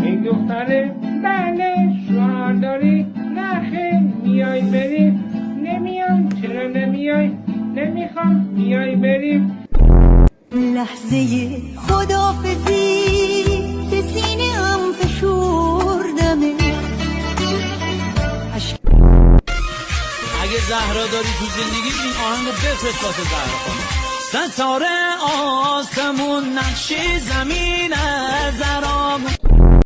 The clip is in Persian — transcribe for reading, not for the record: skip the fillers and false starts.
این دختره بله شوهر داری؟ نه خیر میای بریم. نمیام. چرا نمیای؟ نمیخوام. میای بریم. لحظه خدافزی به سینه هم فشردمه. اگه زهرا داری تو زندگی این آهنگو بفرست واسه زهرا خانم. ستاره آسمون نقشی زمین زهرامون